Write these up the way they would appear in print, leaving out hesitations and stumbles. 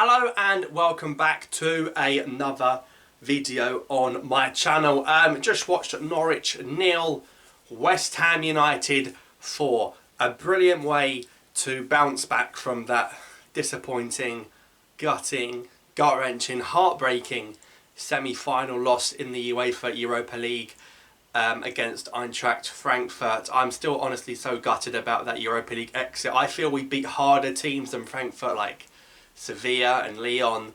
Hello and welcome back to another video on my channel. Just watched Norwich 0, West Ham United 4. A brilliant way to bounce back from that disappointing, gutting, gut-wrenching, heartbreaking semi-final loss in the UEFA Europa League against Eintracht Frankfurt. I'm still honestly so gutted about that Europa League exit. I feel we beat harder teams than Frankfurt, like Sevilla and Lyon,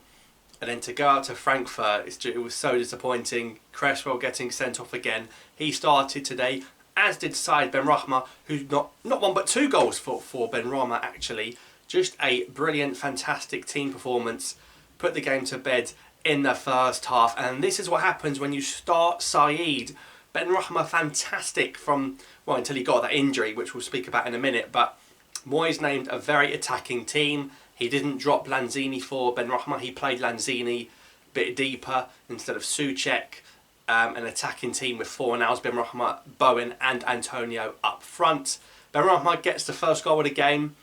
and then to go out to Frankfurt, it was so disappointing. Cresswell getting sent off again. He started today, as did Benrahma, who not one but two goals for Benrahma actually. Just a brilliant, fantastic team performance. Put the game to bed in the first half, and this is what happens when you start Saeed. Benrahma fantastic from, well, until he got that injury, which we'll speak about in a minute, but Moyes named a very attacking team. He didn't drop Lanzini for Benrahma. He played Lanzini a bit deeper instead of Souček. An attacking team with four nows, Benrahma, Bowen and Antonio up front. Benrahma gets the first goal of the game.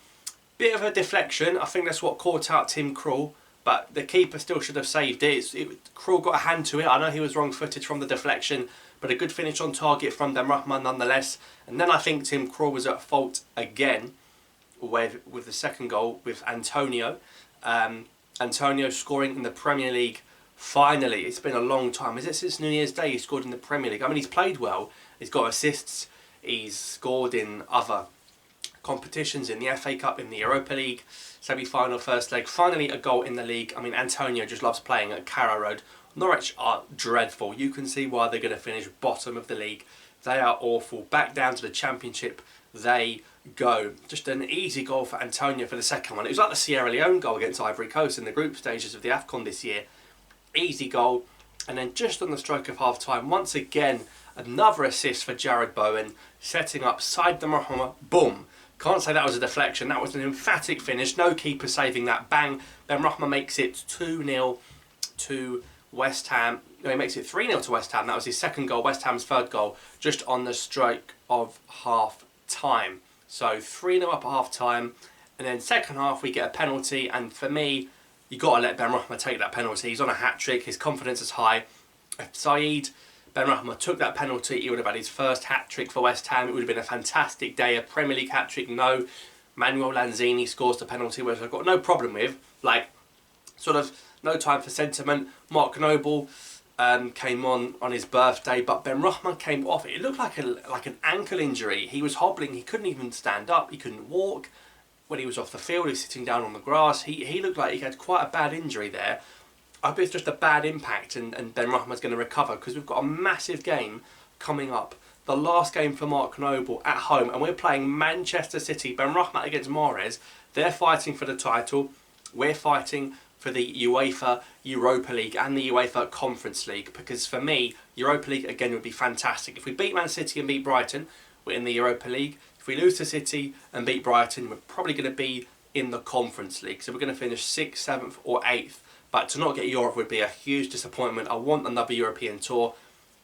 Bit of a deflection. I think that's what caught out Tim Krul, but the keeper still should have saved it. Krul got a hand to it. I know he was wrong-footed from the deflection, but a good finish on target from Benrahma nonetheless. And then I think Tim Krul was at fault again with the second goal with Antonio. Antonio scoring in the Premier League finally. It's been a long time. Is it since New Year's Day he scored in the Premier League? I mean, he's played well. He's got assists. He's scored in other competitions, in the FA Cup, in the Europa League, semi-final, first leg. Finally a goal in the league. I mean, Antonio just loves playing at Carrow Road. Norwich are dreadful. You can see why they're going to finish bottom of the league. They are awful. Back down to the Championship they go. Just an easy goal for Antonio for the second one. It was like the Sierra Leone goal against Ivory Coast in the group stages of the AFCON this year. Easy goal. And then just on the stroke of half time, once again, another assist for Jarrod Bowen, setting up side Benrahma. Boom. Can't say that was a deflection. That was an emphatic finish. No keeper saving that. Bang. Benrahma makes it 2-0 to West Ham. No, he makes it 3-0 to West Ham. That was his second goal. West Ham's third goal, just on the stroke of half time. So 3-0 up at half time, and then second half we get a penalty, and for me, you got to let Benrahma take that penalty. He's on a hat-trick, his confidence is high. If Benrahma took that penalty, he would have had his first hat-trick for West Ham. It would have been a fantastic day, a Premier League hat-trick. No, Manuel Lanzini scores the penalty, which I've got no problem with. Like, sort of no time for sentiment. Mark Noble came on his birthday, but Benrahma came off. It looked like an ankle injury. He was hobbling. He couldn't even stand up. He couldn't walk. When he was off the field, he was sitting down on the grass. He looked like he had quite a bad injury there. I hope it's just a bad impact and Benrahma's going to recover, because we've got a massive game coming up. The last game for Mark Noble at home, and we're playing Manchester City. Benrahma against Mahrez. They're fighting for the title. We're fighting for the UEFA Europa League and the UEFA Conference League, because for me, Europa League again would be fantastic. If we beat Man City and beat Brighton, we're in the Europa League. If we lose to City and beat Brighton, we're probably going to be in the Conference League. So we're going to finish 6th, 7th or 8th. But to not get Europe would be a huge disappointment. I want another European tour.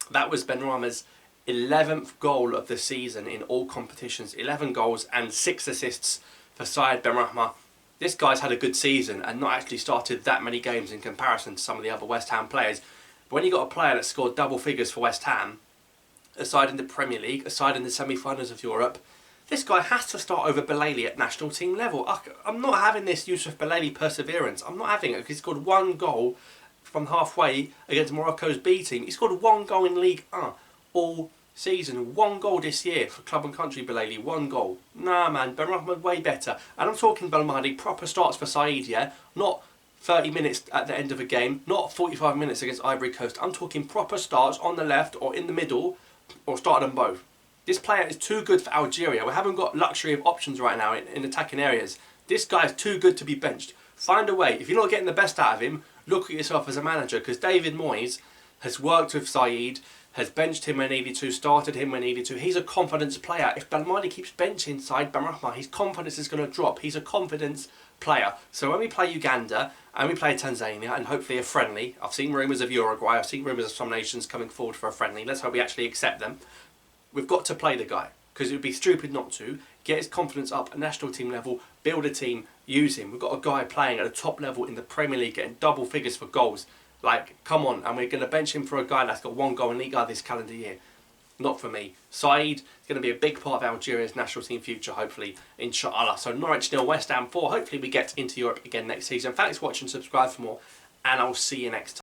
That was Benrahma's 11th goal of the season in all competitions. 11 goals and 6 assists for Saeed Benrahma. This guy's had a good season and not actually started that many games in comparison to some of the other West Ham players. But when you got a player that scored double figures for West Ham, aside in the Premier League, aside in the semi-finals of Europe, this guy has to start over Belaïli at national team level. I'm not having this Yusuf Belaïli perseverance. I'm not having it, because he scored one goal from halfway against Morocco's B team. He scored one goal in League 1 all season. One goal this year for Club and Country Belaïli. One goal. Nah, man, Benrahma way better. And I'm talking Belmadi, proper starts for Saeed, yeah? Not 30 minutes at the end of a game, not 45 minutes against Ivory Coast. I'm talking proper starts on the left or in the middle, or started them both. This player is too good for Algeria. We haven't got luxury of options right now in attacking areas. This guy is too good to be benched. Find a way. If you're not getting the best out of him, look at yourself as a manager, because David Moyes has worked with Saeed, has benched him when needed to, started him when needed to. He's a confidence player. If Belmadi keeps benching side Benrahma, his confidence is going to drop. He's a confidence player. So when we play Uganda and we play Tanzania, and hopefully a friendly, I've seen rumours of Uruguay, I've seen rumours of some nations coming forward for a friendly. Let's hope we actually accept them. We've got to play the guy, because it would be stupid not to. Get his confidence up at national team level, build a team, use him. We've got a guy playing at the top level in the Premier League, getting double figures for goals. Like, come on, and we're going to bench him for a guy that's got 1 goal in Liga this calendar year. Not for me. Saeed is going to be a big part of Algeria's national team future, hopefully, inshallah. So Norwich 0, West Ham 4. Hopefully we get into Europe again next season. Thanks for watching, subscribe for more, and I'll see you next time.